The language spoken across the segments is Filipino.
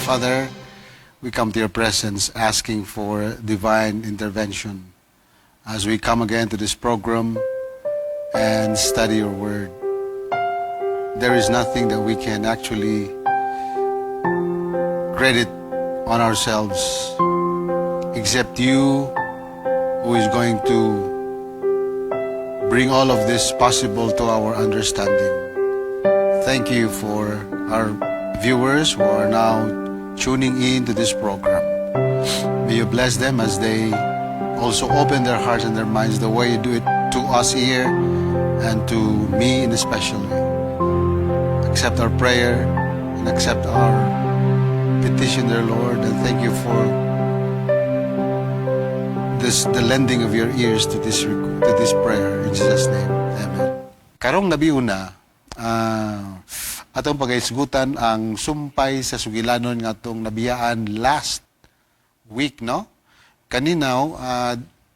Father, we come to your presence asking for divine intervention as we come again to this program and study your word. There is nothing that we can actually credit on ourselves except you who is going to bring all of this possible to our understanding. Thank you for our viewers who are now tuning in to this program. May you bless them as they also open their hearts and their minds the way you do it to us here and to me in a special way. Accept our prayer and accept our petition, dear Lord, and thank you for the lending of your ears to this prayer. In Jesus' name, Amen. Karong nabiuna, atong pagaisgutan ang sumpay sa sugilanon nga atong nabiyaan last week, no? Kaninaw,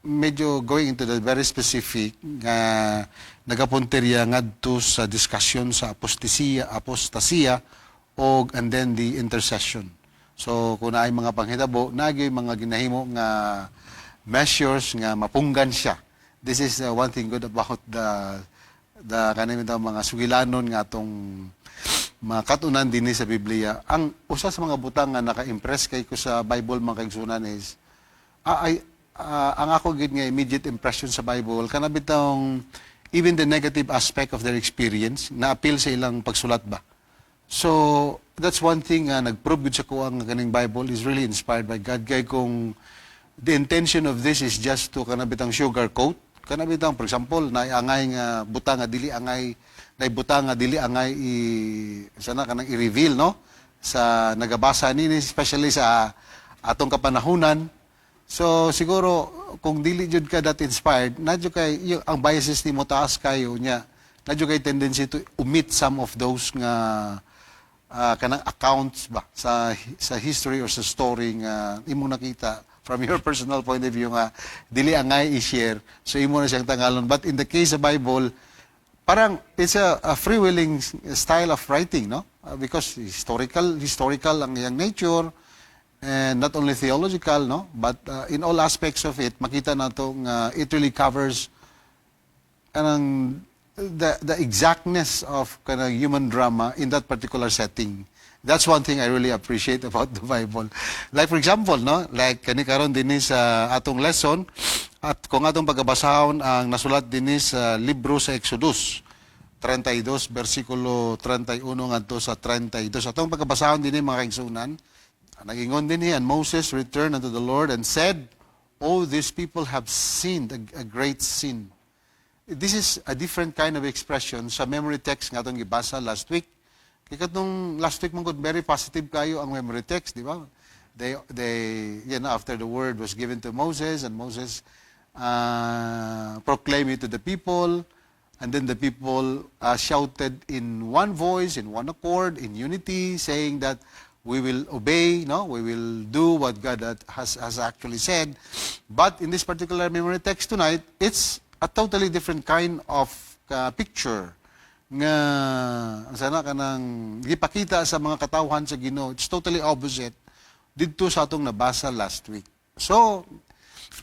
medyo going into the very specific, nagapunterya ngadto sa discussion sa apostasya and then the intercession. So, kung naay mga panghitabo, nagyoy mga ginahimo nga measures nga mapunggan siya. This is one thing good about the kanimo mga sugilanon nga atong mga katunan din sa Biblia. Ang usa sa mga butang nga naka-impress kay ko sa Bible mga kaigsunan is ang ako gid nga immediate impression sa Bible kana bitong even the negative aspect of their experience na appeal sa ilang pagsulat ba. So that's one thing nag-prove gud sa ko ang kaning Bible is really inspired by God kay kung the intention of this is just to kanabitang sugarcoat. Kanabitang, for example, naangay nga butang nga dili angay naibutang nga dili angay sana kanang i-reveal, no? Sa nagabasa nini, especially sa atong kapanahunan. So siguro kung dili jud ka that inspired, nadyo kay ang biases nimo taas kayo nya. Nadyo kay tendency to omit some of those nga kanang accounts ba sa history or sa story nga imong nakita from your personal point of view nga dili angay i-share, so imo na siyang tangalon. But in the case of Bible, parang it's a free-willing style of writing, no? Because historical ang iyang nature, and not only theological, no? But in all aspects of it, makita nato nga it really covers kanang the exactness of kanang human drama in that particular setting. That's one thing I really appreciate about the Bible. Like for example, no, like kani karon dinhi sa atong lesson at kung atong pagabasahon ang nasulat dinhi sa libro sa Exodus 32 bersikulo 31 ngadto sa 32. Atong pagabasahon dinhi mga kaigsunan, nagingon dinhi, and Moses returned unto the Lord and said, "Oh, these people have sinned a great sin." This is a different kind of expression sa memory text nga atong gibasa last week. Kaya katong last week mong very positive kayo ang memory text, di ba? They after the word was given to Moses, and Moses proclaimed it to the people, and then the people shouted in one voice, in one accord, in unity, saying that we will obey, no? We will do what God has actually said. But in this particular memory text tonight, it's a totally different kind of picture nga sana kanang gipakita sa mga katawhan sa Ginoo. It's totally opposite didto sa atong nabasa last week. So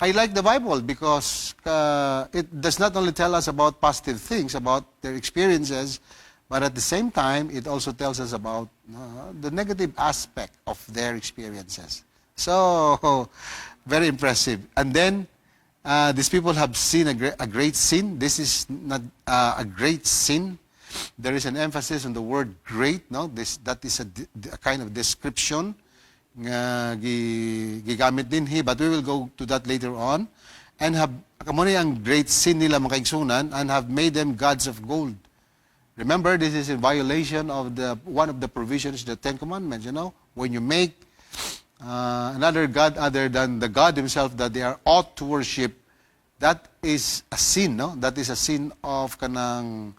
I like the Bible because it does not only tell us about positive things about their experiences, but at the same time it also tells us about the negative aspect of their experiences. So very impressive. And then these people have seen a great sin. This is not a great sin. There is an emphasis on the word great, no? That is a kind of description nga gigamit din he, but we will go to that later on. And have kamuni ang great sin nila mga kaigsunan, and have made them gods of gold. Remember, this is in violation of one of the provisions of the Ten Commandments, you know? When you make another god other than the God himself that they are ought to worship, that is a sin, no? That is a sin of kanang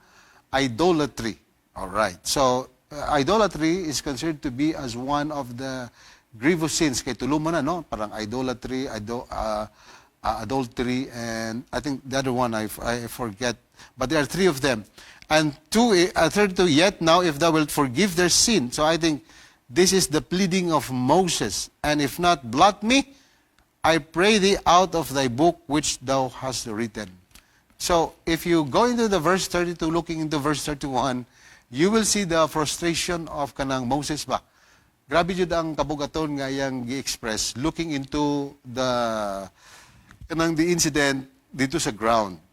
idolatry. All right. So, idolatry is considered to be as one of the grievous sins. Kay tuluman na, no? Parang idolatry, adultery, and I think the other one I forget. But there are three of them. And third, yet now if thou wilt forgive their sin. So I think This is the pleading of Moses, and if not, blot me, I pray thee out of thy book which thou hast written. So, if you go into the verse 32, looking into verse 31, you will see the frustration of kanang Moses ba. Grabe jud ang kabugaton nga iyang gi-express, looking into the incident dito sa ground.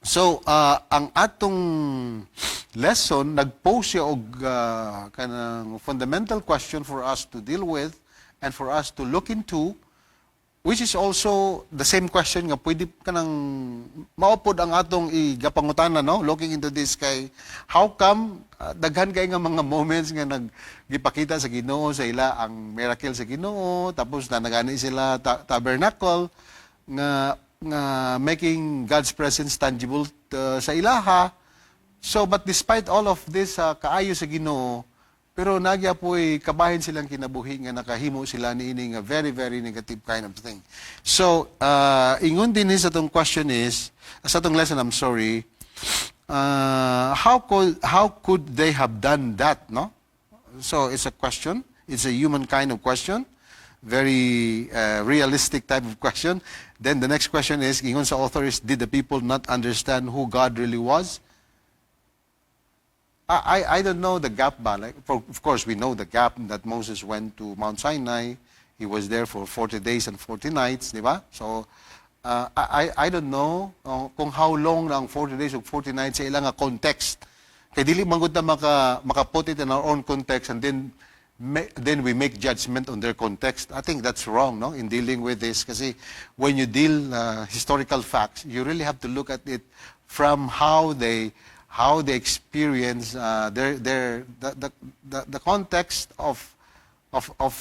So, ang atong lesson, nag-pose siya og kanang fundamental question for us to deal with and for us to look into, which is also the same question nga pwede kanang maupod ang atong igapangutana, no? Looking into this kay, how come daghan kay nga mga moments nga naggipakita sa Ginoo sa ila ang miracle sa Ginoo, tapos nanagani sila tabernacle nga making God's presence tangible sa ilaha. So, but despite all of this kaayo sa Ginoo, pero nagya po'y kabahin silang kinabuhi nga nakahimo sila ni ini nga very, very negative kind of thing. So, ingon din sa itong question is, sa itong lesson, I'm sorry, how could they have done that, no? So, it's a question. It's a human kind of question. Very realistic type of question. Then the next question is, ingon sa author is, did the people not understand who God really was? I don't know the gap ba. Like, of course, we know the gap that Moses went to Mount Sinai. He was there for 40 days and 40 nights, di ba? So, I don't know kung how long ang 40 days or 40 nights sa ilang context. Kaya dili man gud na maka-put it in our own context and then we make judgment on their context. I think that's wrong, no, in dealing with this. Kasi when you deal historical facts, you really have to look at it from how they experience the context of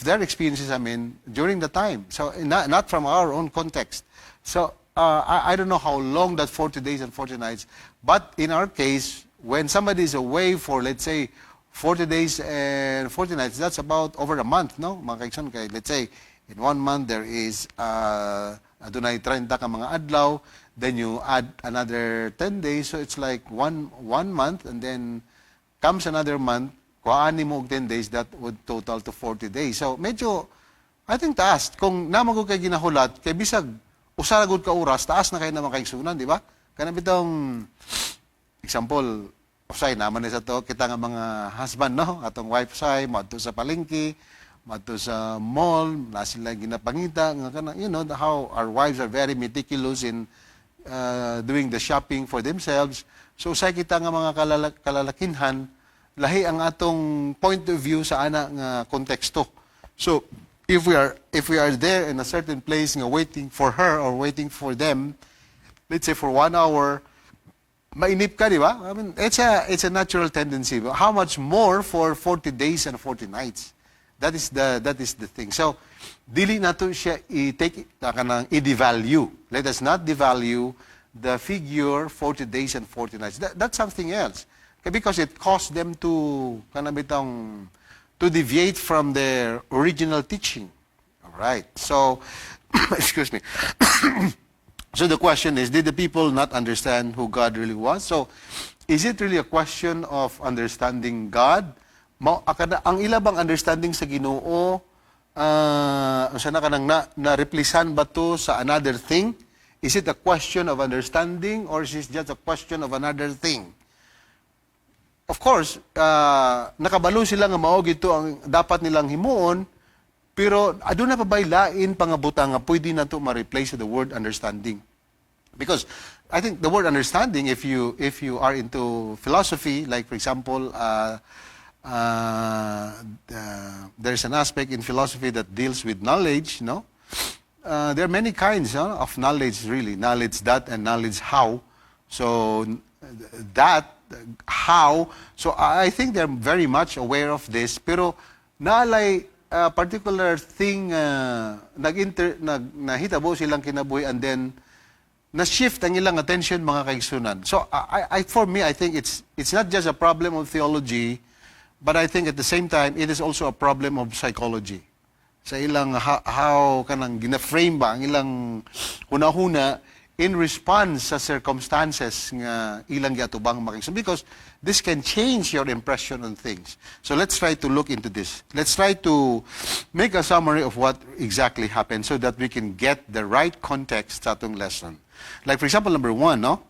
their experiences, I mean, during the time. So not from our own context. So I don't know how long that 40 days and 40 nights, but in our case, when somebody is away for, let's say, 40 days and 40 nights, that's about over a month, no? Mga kaigsoon, kay, let's say, in 1 month, there is adunay 30 ka mga adlaw, then you add another 10 days, so it's like one month, and then comes another month, kuhaan mo og 10 days, that would total to 40 days. So medyo, I think taas. Kung namagod kay ginahulat, kay bisag, usaragod ka oras, taas na kayo naman kaigsunan, di ba? Kaya bitong, example, usay naman sa to, kita nga mga husband, no? Atong wife say, madto sa palengke, madto sa mall, na sila ginapangita, nga kana, you know, how our wives are very meticulous in doing the shopping for themselves. So say kita nga mga kalalakinhan, lahi ang atong point of view sa ana nga konteksto. So if we are there in a certain place nga waiting for her or waiting for them, let's say for 1 hour, mainip ka, di ba? I mean, it's a natural tendency. But how much more for 40 days and 40 nights? That is the thing. So, dili nato siya i-devalue. Let us not devalue the figure 40 days and 40 nights. That's something else. Because it caused them to deviate from their original teaching. All right. So, excuse me. So the question is, did the people not understand who God really was? So, is it really a question of understanding God? Ang ilabang understanding sa Ginoo, sana ka nang na-replisan ba to sa another thing? Is it a question of understanding or is it just a question of another thing? Of course, nakabalo sila nga mao gito ang dapat nilang himuon, pero aduna na pa bay lain pangabutan nga pwede na to ma-replace the word understanding. Because I think the word understanding, if you are into philosophy, like for example, there's an aspect in philosophy that deals with knowledge, no? There are many kinds of knowledge, really. Knowledge that and knowledge how. So that, how. So I think they're very much aware of this. Pero naalay particular thing nahitabo silang kinabuhi and then na-shift ang ilang attention mga kaigsunan. So for me, I think it's not just a problem of theology, but I think at the same time, it is also a problem of psychology. Sa ilang how kanang gina-frame ba ang ilang hunahuna in response sa circumstances nga ilang giatubang makingsun, because this can change your impression on things. So let's try to look into this. Let's try to make a summary of what exactly happened so that we can get the right context sa atong lesson. Like for example, number 1, no?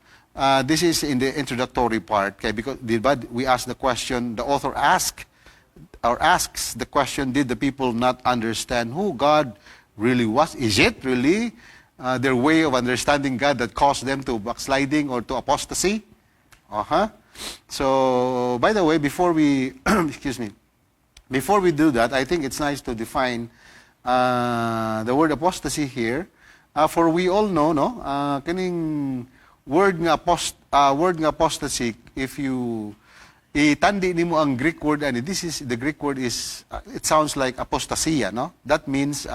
This is in the introductory part, okay? Because we ask the question, the author asks the question, did the people not understand who God really was? Is it really their way of understanding God that caused them to backsliding or to apostasy? So, by the way, before we, excuse me, before we do that, I think it's nice to define the word apostasy here. For we all know, no, kaning word nga apostasy, if you itandi nimo ang Greek word, and the Greek word is, it sounds like apostasia, no? That means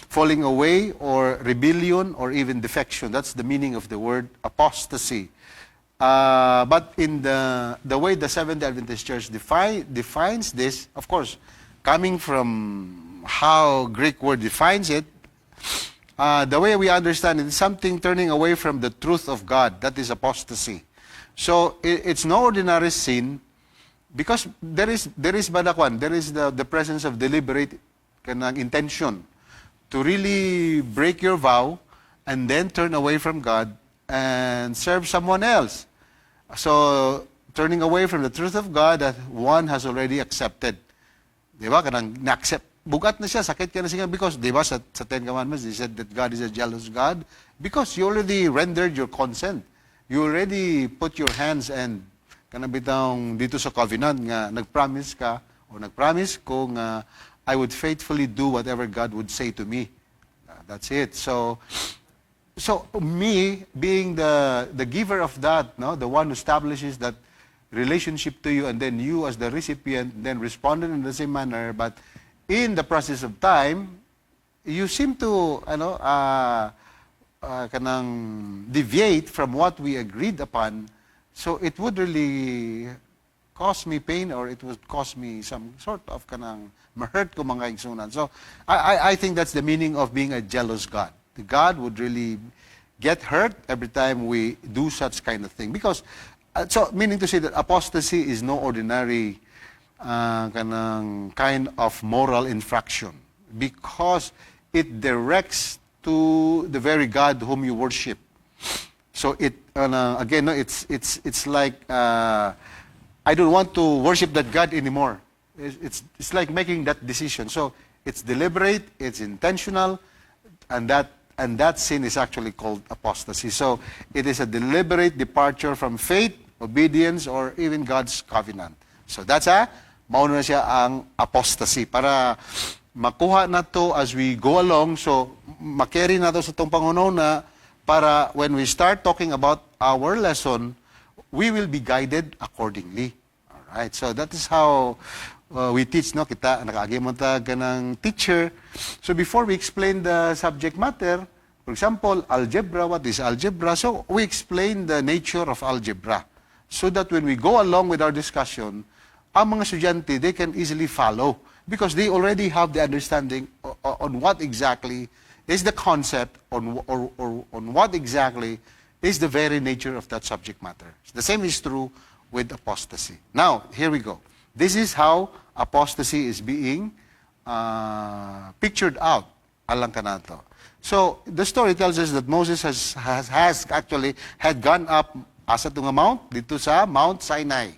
falling away or rebellion or even defection. That's the meaning of the word apostasy. But in the way the Seventh-day Adventist Church defines this, of course, coming from how Greek word defines it, the way we understand it is something turning away from the truth of God. That is apostasy. So it's no ordinary sin, because there is the presence of deliberate intention to really break your vow and then turn away from God and serve someone else. So turning away from the truth of God that one has already accepted. Di ba? Kanang na-accept. Bugat na siya, sakit ka na siya. Because, di ba, sa Ten Commandments, they said that God is a jealous God. Because you already rendered your consent. You already put your hands and kanabitang dito sa covenant nga nagpromise ka o nagpromise ko nga I would faithfully do whatever God would say to me. That's it. So me being the giver of that, no, the one who establishes that relationship to you, and then you as the recipient then responded in the same manner, but in the process of time, you seem to kanang deviate from what we agreed upon, so it would really cause me pain, or it would cause me some sort of kanang ma-hurt ko mga igsunan. So I think that's the meaning of being a jealous God. The God would really get hurt every time we do such kind of thing, because so meaning to say that apostasy is no ordinary kanang kind of moral infraction, because it directs to the very God whom you worship. So it again, no, it's like I don't want to worship that God anymore. It's like making that decision. So it's deliberate, it's intentional, and that sin is actually called apostasy. So it is a deliberate departure from faith, obedience, or even God's covenant. So that's mauna na siya ang apostasy. Para makuha na to as we go along, so makarry na to sa itong pangununa, para when we start talking about our lesson, we will be guided accordingly. Alright, so that is how we teach, no? Kita, nakaagimata ka ng teacher. So before we explain the subject matter, for example, algebra, what is algebra? So we explain the nature of algebra, so that when we go along with our discussion, ang mga estudyante, they can easily follow, because they already have the understanding on what exactly is the concept, on what exactly is the very nature of that subject matter. The same is true with apostasy. Now, here we go. This is how apostasy is being pictured out. Alang ka na to. So, the story tells us that Moses has actually had gone up asa to nga mount, dito sa Mount Sinai.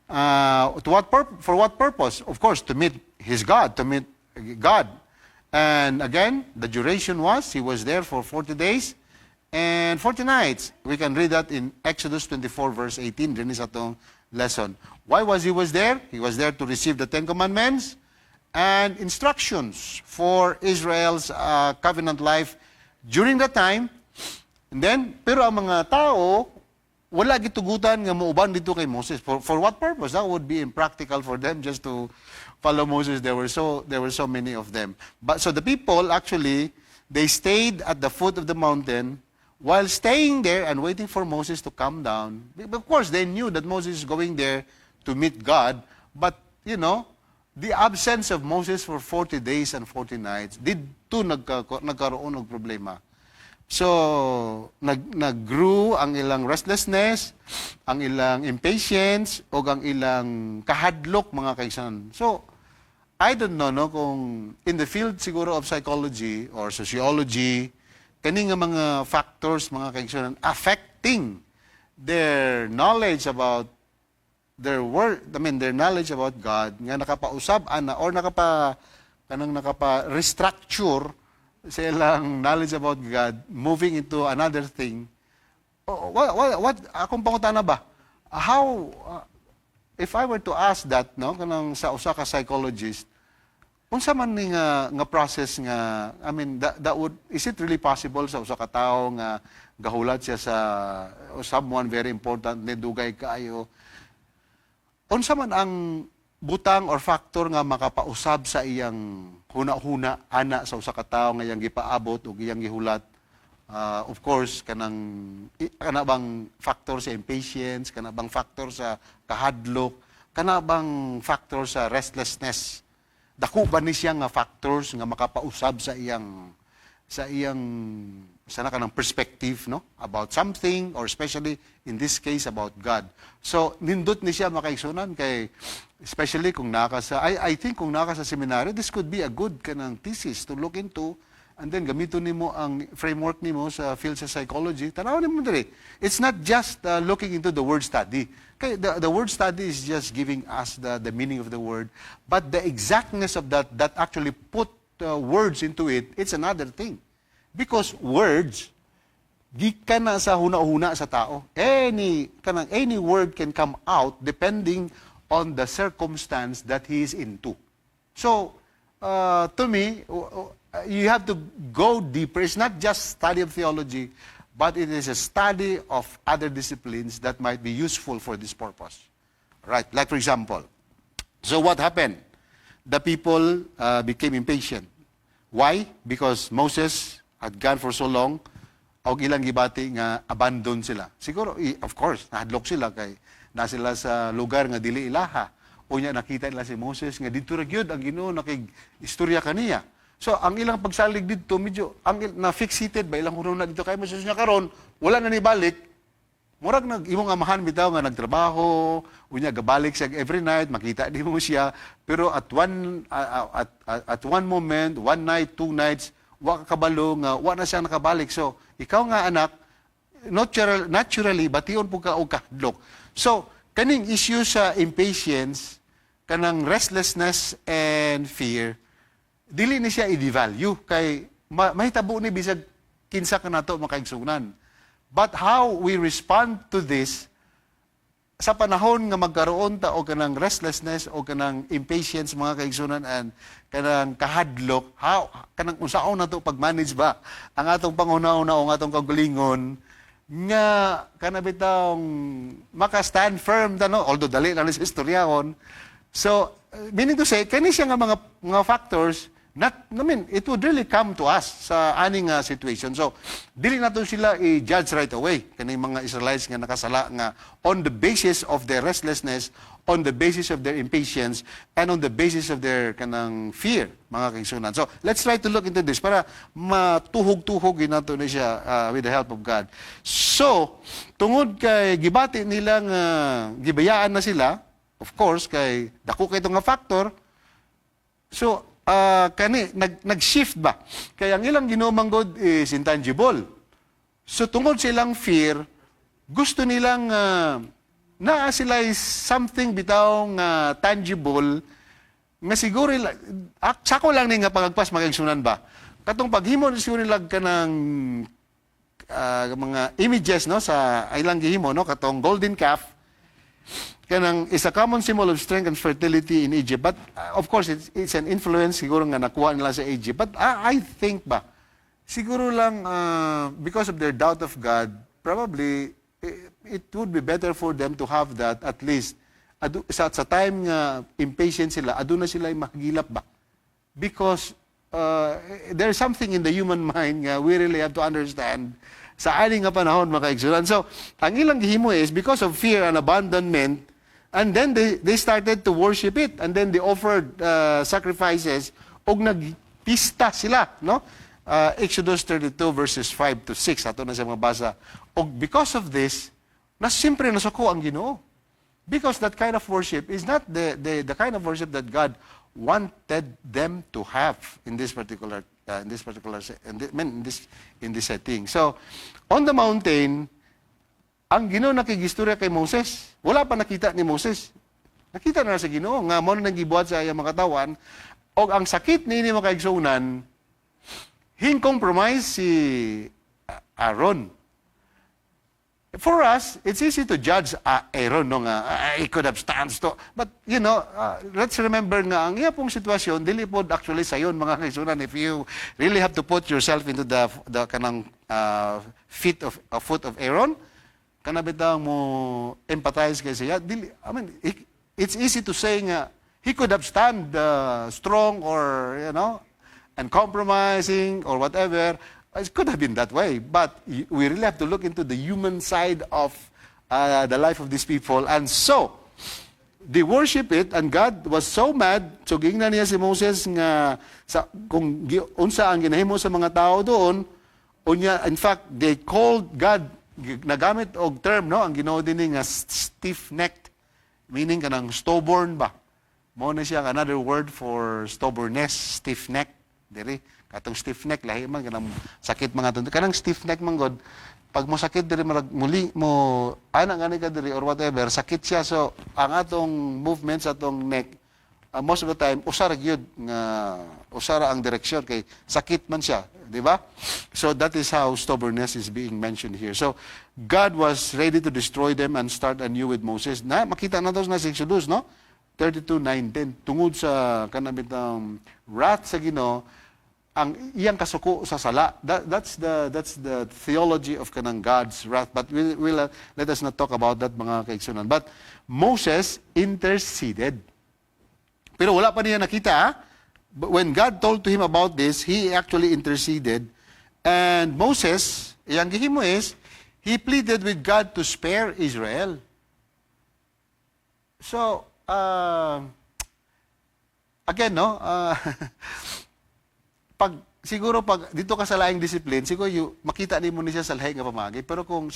For what purpose? Of course, to meet his God, to meet God. And again, the duration was, he was there for 40 days and 40 nights. We can read that in Exodus 24, verse 18. Din is atong lesson. Why was he there? He was there to receive the Ten Commandments and instructions for Israel's covenant life during that time. And then, pero ang mga tao, wala gitugutan nga muuban dito kay Moses. For what purpose? That would be impractical for them just to follow Moses. There were so many of them. But so the people actually, they stayed at the foot of the mountain while staying there and waiting for Moses to come down. Of course, they knew that Moses is going there to meet God, but you know, the absence of Moses for 40 days and 40 nights did to nagkaroon ng problema. So, nag-grew ang ilang restlessness, ang ilang impatience, o ang ilang kahadlok, mga kaigsunan. So, I don't know, no, kung in the field siguro of psychology or sociology, kani nga mga factors, mga kaigsunan, affecting their knowledge about their word, their knowledge about God, nga nakapausab ana or nakapa-restructure sa ilang knowledge about God, moving into another thing. Akong pangutana ba? How, if I were to ask that, no, kanang sa usa ka psychologist, unsa man ni nga process nga, is it really possible sa usa ka tawo nga gahulat siya sa someone very important, ni dugay kaayo, unsa man ang butang or factor nga makapausab sa iyang huna-huna ana sa usa ka tawo nga iyang gipaabot o iyang gihulat? Of course, kana bang factor sa impatience, kana bang factor sa kahadlok, kana bang factor sa restlessness? Dako ba ni siya nga factors nga makapausab sa iyang sana ka ng perspective, no, about something, or especially in this case about God. So nindot ni siya makaigsunan kay, especially kung I think kung naka sa seminary, this could be a good kanang thesis to look into, and then gamiton nimo ang framework nimo sa field sa psychology. Tanaw nimo diri, it's not just looking into the word study. Kay the word study is just giving us the meaning of the word, but the exactness of that actually put words into it, it's another thing. Because words, gikan na sa huna-huna sa tao. Any word can come out depending on the circumstance that he is into. So, to me, you have to go deeper. It's not just study of theology, but it is a study of other disciplines that might be useful for this purpose. Right? Like for example, so what happened? The people became impatient. Why? Because Moses had gone for so long, og ilang gibati nga abandon sila. Siguro, of course, nahadlok sila kay na sila sa lugar nga dili ilaha. Unya nakita nila si Moses nga dito ra gyud ang Ginoo nakig-istorya kaniya. So ang ilang pagsalig dito medyo na fixated ba ilang hununa dito kay Moses nya karon wala na ni balik. Murag imong amahan bitaw nga nagtrabaho, unya gabalik siya every night, makita di mo siya, pero at one moment, one night, two nights, wa ka kabalo nga wa na siya nakabalik. So ikaw nga anak, naturally bation po ka og kahadlok. So kaning issue sa impatience, kanang restlessness and fear, dili ni siya i-devalue kay mahitabo ni bisag kinsa ka nato makaigsunan. But how we respond to this sa panahon nga magkaroon ta o kanang restlessness o kanang impatience, mga kaigsunan, and kanang kahadlok, kanang unsaon nato pag-manage ba ang atong panghuna-una o ang atong kagalingon nga kanabitang maka-stand firm no, although dali lang sa istoryahon. So meaning to say, kani siya nga mga factors, it would really come to us sa aning situation. So, dili nato sila i-judge right away. Kaning mga Israelites nga nakasala nga on the basis of their restlessness, on the basis of their impatience, and on the basis of their kanang fear, mga kaigsunan. So, let's try to look into this para matuhog-tuhog nato na siya with the help of God. So, tungod kay gibati nila nga gibayaan na sila, of course, kay dako kay nga factor, so, nag-shift ba? Kaya ang ilang ginumanggod is intangible. So tungod sa ilang fear, gusto nilang naa sila is something bitaw tangible nga siguro sako lang ni nga pagagpas magigsunan ba? Katong paghimo siguro nila ka ng mga images no sa ilang gihimo no katong golden calf kanang is a common symbol of strength and fertility in Egypt. But of course, it's an influence siguro nga nakuha nila sa Egypt. But I think ba, siguro lang because of their doubt of God, probably it would be better for them to have that at least sa time nga impatient sila, aduna sila mahagilap ba? Because there's something in the human mind nga we really have to understand sa aning nga panahon, mga kaigsunan. So, ang ilang gihimo is because of fear and abandonment, and then they started to worship it, and then they offered sacrifices, og nagpista sila, no? Exodus 32 verses 5 to 6 ato na sa mga basa. Og because of this, simpre nasuko ang Ginoo. Because that kind of worship is not the kind of worship that God wanted them to have in this particular in this setting. So, on the mountain, ang Ginoo nakigistorya kay Moses. Wala pa nakita ni Moses. Nakita na sa Ginoo nga mo nang gibuhat sa iyang mga katawan og ang sakit niini makaigsunan compromise si Aaron. For us, it's easy to judge Aaron no nga he could have stands to. But you know, let's remember nga ang iya pong sitwasyon dili pod actually sayon mga kaigsunan if you really have to put yourself into the kanang foot of Aaron. Kana bitaw mo empathize kay siya. I mean, it's easy to say nga he could have stand strong or and compromising or whatever. It could have been that way, but we really have to look into the human side of the life of these people. And so, they worship it, and God was so mad, so gingnan niya si Moses nga, kung unsa ang ginahimo sa mga tao doon, in fact, they called God, nagamit og term, no, ang Ginoo din nga stiff-necked, meaning kanang stubborn ba? Mo na siya another word for stubbornness, stiff-necked, diri. Katong stiff neck lahi man kanang sakit mga tunto kanang stiff neck man god pag mo sakit diri muli mo ana ngani ka diri or whatever sakit siya so ang atong movements atong neck most of the time usara gyud nga usara ang direksyon kay sakit man siya di ba so that is how stubbornness is being mentioned here so God was ready to destroy them and start anew with Moses na makita na sa Exodus no 32:9-10 tungod sa kanabitang wrath sa Ginoo ang iyang kasuko sa sala. That's the theology of kanang God's wrath. But let us not talk about that mga kaigsunan. But Moses interceded. Pero wala pa niya nakita. But when God told to him about this, he actually interceded. And Moses, iyang gihimo is, he pleaded with God to spare Israel. So, again, no? Siguro pag dito ka sa laing discipline, siguro makita nimo ni siya sa lahi nga pamagi. Pero kung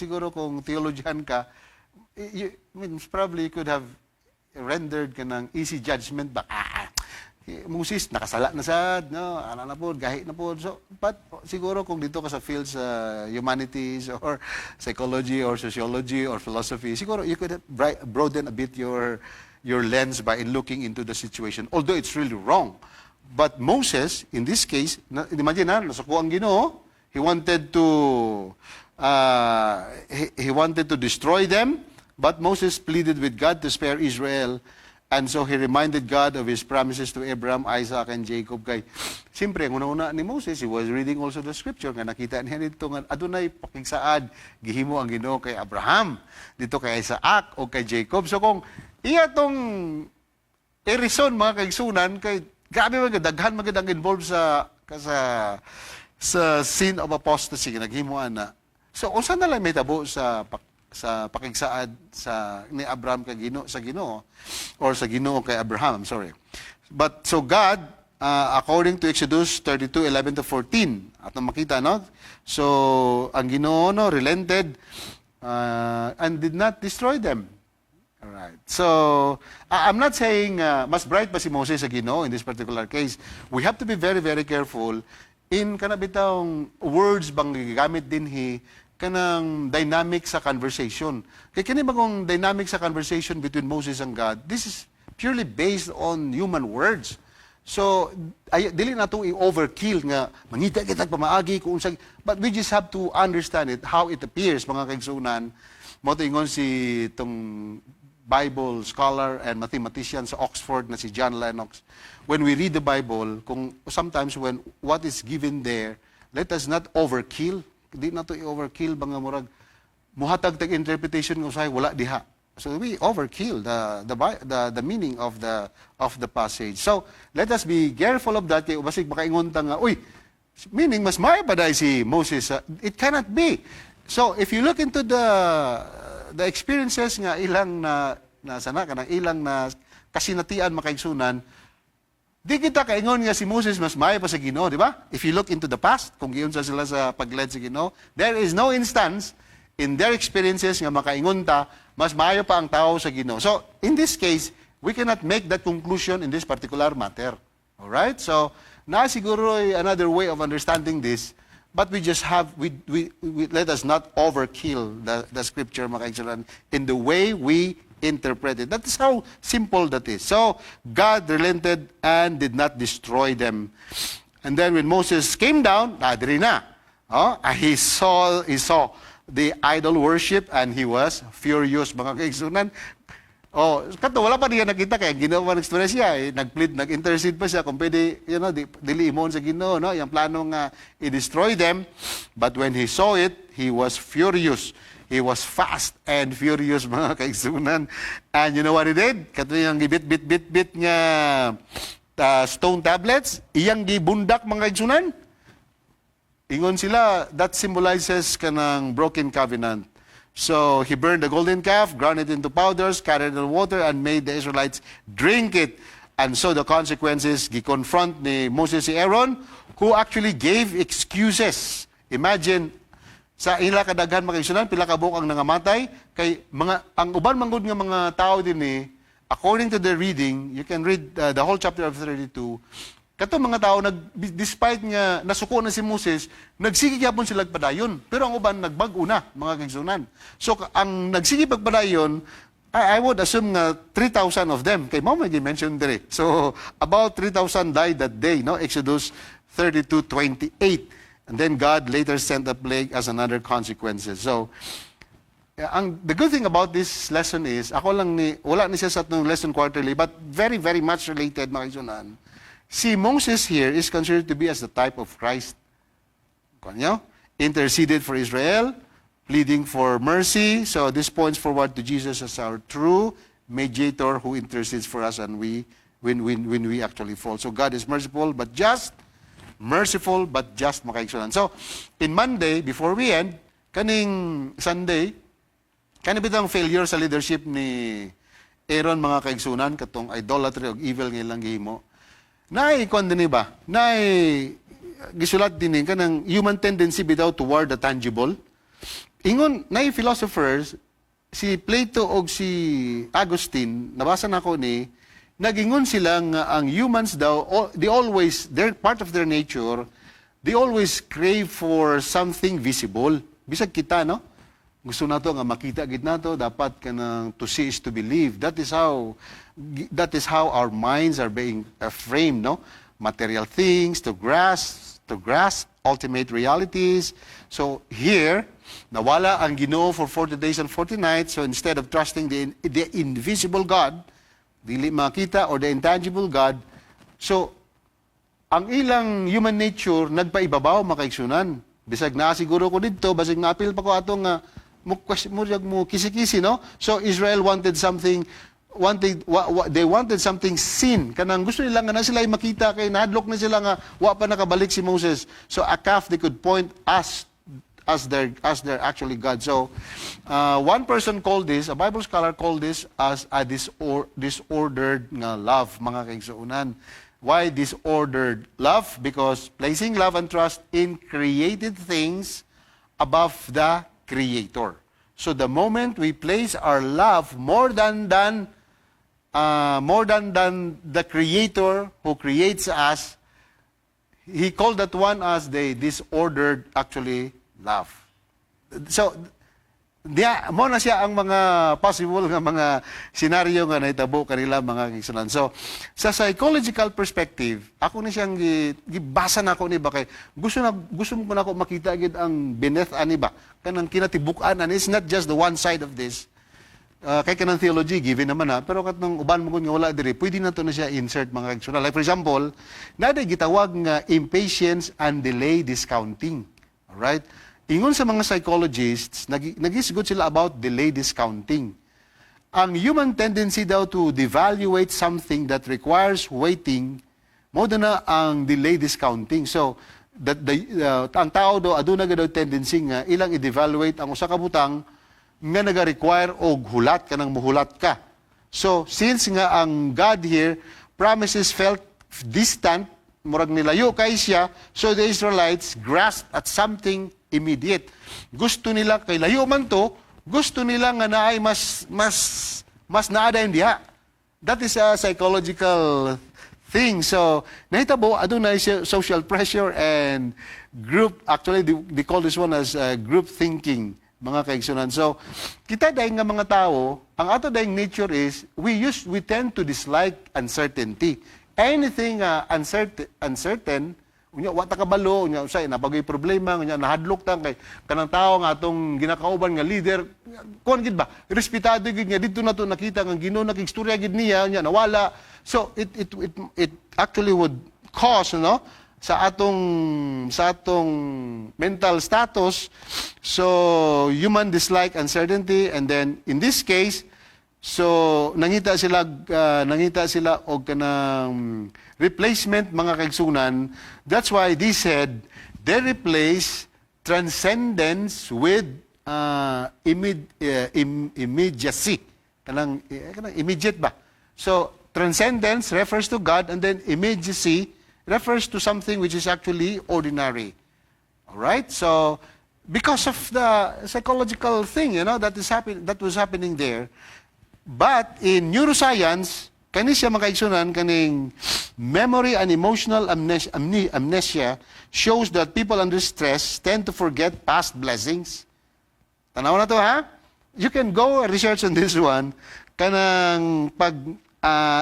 theologian ka, probably you could have rendered ka ng easy judgment ba? Moses, nakasala na sad, no? Ano na po, gahi na po. So, but siguro kung dito ka sa fields humanities or psychology or sociology or philosophy, siguro you could have broaden a bit your lens by looking into the situation. Although it's really wrong. But Moses, in this case, imagine nasuko ang Ginoo. He wanted to destroy them, but Moses pleaded with God to spare Israel, and so he reminded God of his promises to Abraham, Isaac, and Jacob. Kay, siyempre, ang una-una ni Moses, he was reading also the scripture, nga nakita niya dito nga, adunay pakigsaad, gihimo ang Ginoo kay Abraham, dito kay Isaac, o kay Jacob. So kung iya tong erison, mga kaigsunan, kay grabe man daghan man ang involved sa sin of apostasy naghimuan na. So unsa na lang may tabo sa pakigsaad ni Abraham kay Ginoo sa Ginoo or sa Ginoo kay Abraham, I'm sorry. But so God according to Exodus 32:11 to 14 ato makita no. So ang Ginoo no relented and did not destroy them. Alright. So, I'm not saying mas bright pa si Moses sa Ginoo in this particular case. We have to be very, very careful in kanabitang words bang gigamit din kanang dynamic sa conversation. Kaya kini bagong dynamic sa conversation between Moses and God, this is purely based on human words. So, dili na ito i-overkill nga, mangita kita pamaagi kung unsag, but we just have to understand it, how it appears, mga kaigsunan. Mo ingon si itong Bible scholar and mathematician sa Oxford na si John Lennox. When we read the Bible, sometimes when what is given there, let us not overkill. Di na to i-overkill banga murag muhatag tag interpretation kung say wala diha. So we overkill the meaning of the passage. So let us be careful of that kay basig makaingon ta nga uy meaning mas maayo pa dai si Moses. It cannot be. So if you look into the experiences nga ilang na sana kanang ilang na kasinatian makaigsunan Di kita kaingon nga si Moses mas maayo pa sa Ginoo, di ba? If you look into the past, kung giunsa sila sa pagled sa Ginoo, there is no instance in their experiences nga makaingon ta, mas maayo pa ang tao sa Ginoo. So, in this case, we cannot make that conclusion in this particular matter. Alright? So, na siguro another way of understanding this, but we just have, we let us not overkill the scripture, mga kaigsunan, in the way we interpret it. That is how simple that is. So, God relented and did not destroy them. And then when Moses came down, diri na. He saw the idol worship and he was furious, mga kaigsunan. Kato, wala pa niya nakita kaya ginawa ng express siya. Nag-plead, nag-intercede pa siya kung pwede, dili imon sa Ginoo, yung planong i-destroy them. But when he saw it, he was furious. He was fast and furious, mga kaigsunan. And you know what he did? Kato yung gibit nga stone tablets, iyang gibundak, mga kaigsunan. Ingon sila, that symbolizes kanang broken covenant. So he burned the golden calf, ground it into powders, carried it in water, and made the Israelites drink it. And so the consequences, gi-confront ni Moses si Aaron, who actually gave excuses. Imagine, sa ila kadaghan mga kaigsunan, pila ka buok ang nangamatay, kay ang uban manggod nga mga tao din according to the reading, you can read the whole chapter of 32, kato mga tao, despite nga nasuko na si Moses, nagsige gyapon sila padayon. Pero ang uban, nagbago na, mga kaigsunan. So, ang nagsige pagpadayon, I would assume nga 3,000 of them. Kay mo may mention dire. So, about 3,000 died that day, no? Exodus 32:28. And then God later sent a plague as another consequences. So, the good thing about this lesson is, wala ni siya sa atong lesson quarterly, but very, very much related, mga kaigsunan. Si Moses here is considered to be as the type of Christ. Kanyo? Interceded for Israel, pleading for mercy. So this points forward to Jesus as our true mediator who intercedes for us and when we actually fall. So God is merciful but just, merciful but just, makaigsunan. So in Monday, before we end, kaning Sunday, kanibitang failure sa leadership ni Aaron, mga kaigsunan, katong idolatry o evil nga ilang gihimo. Naikon din ba? Gisulat din kanang human tendency bitaw toward the tangible. Ingon, philosophers, si Plato o si Augustine, nabasa na ko nagingon sila nga ang humans daw, they're part of their nature, they always crave for something visible. Bisag kita, no? Gusto nato nga makita gid nato, dapat kanang to see is to believe. That is how our minds are being framed, no? Material things to grasp ultimate realities. So here, nawala ang Ginoo for 40 days and 40 nights. So instead of trusting the invisible God, dili makita, or the intangible God, so ang ilang human nature nagpaibabaw, makaigsunan. Bisag na siguro ko dito, basig napil pa ko atong mo kisi-kisi, no? So Israel wanted something, they wanted something seen. Kanang gusto nila nga na sila makita, kay nahadlok na sila nga wa pa nakabalik si Moses. So a calf they could point as their actually God. So one person called this, a Bible scholar called this as a disordered nga love, mga kaigsuunan. Why disordered love? Because placing love and trust in created things above the Creator. So the moment we place our love more than the Creator who creates us, he called that one as the disordered actually love. So mo na siya ang mga possible nga mga senaryo nga nahitabo kanila, mga kaigsunan. So sa psychological perspective, ako ni siyang gibasa na ako ni ba kay gusto mo na ako makita gid ang beneath ani ba kanang kinatibuk-an, and it's not just the one side of this. Kay kanang theology given naman na, pero katong uban mo nga wala diri, pwede na to na siya insert, mga kaigsunan. Like for example, naday gitawag nga impatience and delay discounting. All right? Ingon sa mga psychologists, nagisgot sila about delay discounting. Ang human tendency daw to devaluate something that requires waiting, mo na ang delay discounting. So, ang tao daw, aduna daw tendency nga, ilang i-devaluate ang usa ka butang nga naga-require og hulat ka nang muhulat ka. So, since nga ang God here promises felt distant, murag nilayo kay siya, so the Israelites grasped at something immediate. Gusto nila, kay layo man to, gusto nila nga naay mas naadayon diha. That is a psychological thing. So, nahitabo, adunay social pressure and group, actually, they call this one as group thinking, mga kaigsunan. So, kita dahil nga mga tao, ang ato dahil nature is, we tend to dislike uncertainty. Anything uncertain, unya wata kabalo, unya usay napagay problema, unya nahadlok tang kay kanang tawo nga atong ginakauban nga leader, kuan gid ba? Respetado gid nga didto nato nakita nga Ginoo nakigstorya gid niya, unya nawala. So it actually would cause, no, sa atong mental status, so human dislike uncertainty, and then in this case, so nangita sila og kanang replacement, mga kaigsunan. That's why they said they replace transcendence with immediacy. Kanang immediate ba? So transcendence refers to God, and then immediacy refers to something which is actually ordinary. All right? So because of the psychological thing, that was happening there. But in neuroscience, kani siya makaigsunan, kaning memory and emotional amnesia shows that people under stress tend to forget past blessings. Tanaw na to, ha? You can go research on this one. Kanang pag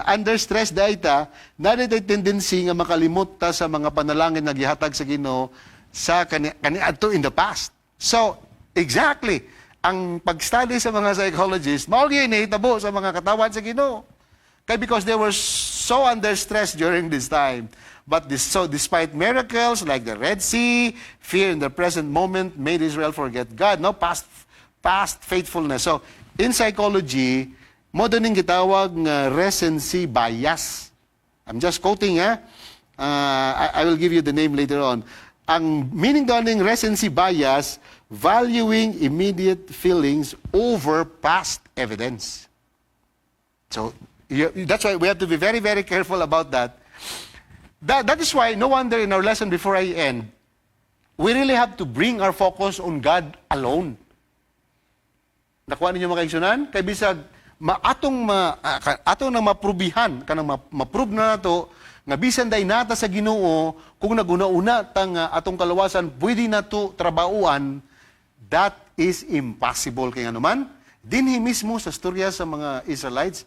under stress data, naritay tendency nga makalimot ta sa mga panalangin na gihatag sa Ginoo sa kani adto in the past. So, exactly, ang pag-study sa mga psychologists, mao gyud nahitabo sa mga katawan sa Ginoo. Kaya because they were so under stress during this time. But so despite miracles like the Red Sea, fear in the present moment made Israel forget God. No, past faithfulness. So in psychology, mo doon gitawag nga recency bias. I'm just quoting, ha? I will give you the name later on. Ang meaning doon ng recency bias, valuing immediate feelings over past evidence. So that's why we have to be very, very careful about that. That is why, no wonder in our lesson before I end, we really have to bring our focus on God alone. Nakuha ninyo mga kaigsunan? Kaya bisag, atong nang maprubihan, kanang maprove na nato, nga bisan day nata sa Ginoo, kung naguna-una tang atong kalawasan, pwede na to trabauan, that is impossible. Kaya naman, dinhi mismo sa storya sa mga Israelites,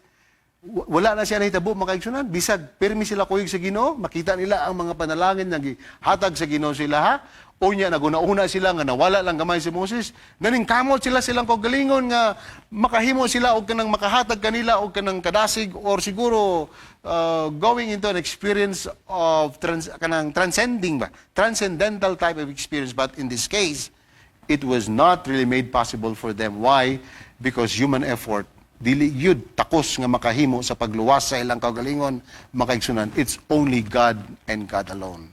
wala na siya nahitabo, mga kaigsunan. Bisag, pirmi sila kuyog sa Ginoo, makita nila ang mga panalangin na hatag sa Ginoo sila, ha? O niya, naguna-una sila nga nawala lang gamay si Moses. Naningkamot silang kagalingon nga makahimo sila o kanang makahatag kanila o kanang kadasig or siguro going into an experience of transcendental type of experience. But in this case, it was not really made possible for them. Why? Because human effort, dili yun takos nga makahimo sa pagluwas sa ilang kagalingon, makaigsunan. It's only God and God alone.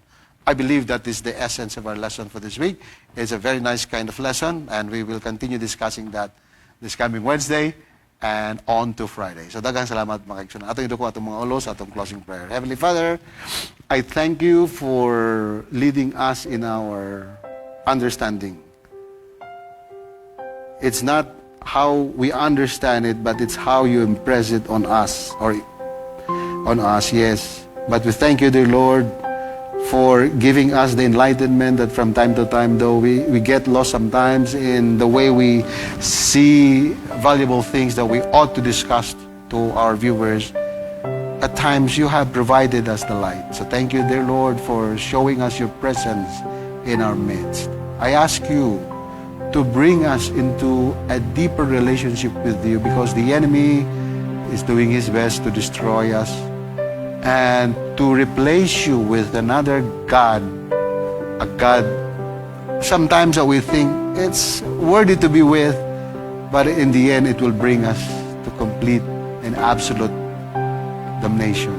I believe that is the essence of our lesson for this week. It's a very nice kind of lesson, and we will continue discussing that this coming Wednesday and on to Friday. So daghang salamat, mga kaigsunan. Atong iduko atong mga ulos, atong closing prayer. Heavenly Father, I thank you for leading us in our understanding. It's not how we understand it, but it's how you impress it on us, yes. But we thank you, dear Lord, for giving us the enlightenment that from time to time, though we get lost sometimes in the way we see valuable things that we ought to discuss to our viewers, at times you have provided us the light. So thank you, dear Lord, for showing us your presence in our midst. I ask you to bring us into a deeper relationship with you, because the enemy is doing his best to destroy us and to replace you with another God, a God sometimes that we think it's worthy to be with, but in the end it will bring us to complete and absolute damnation.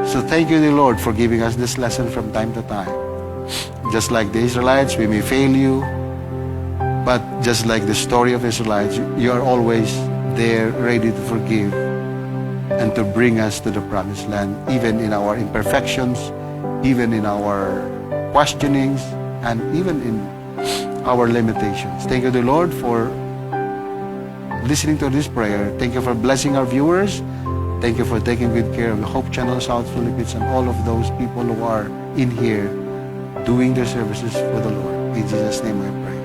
So thank you, dear Lord, for giving us this lesson from time to time. Just like the Israelites, we may fail you, but just like the story of Israelites, you are always there ready to forgive and to bring us to the promised land, even in our imperfections, even in our questionings, and even in our limitations. Thank you, the Lord, for listening to this prayer. Thank you for blessing our viewers. Thank you for taking good care of the Hope Channel South Philippines and all of those people who are in here doing their services for the Lord. In Jesus' name I pray.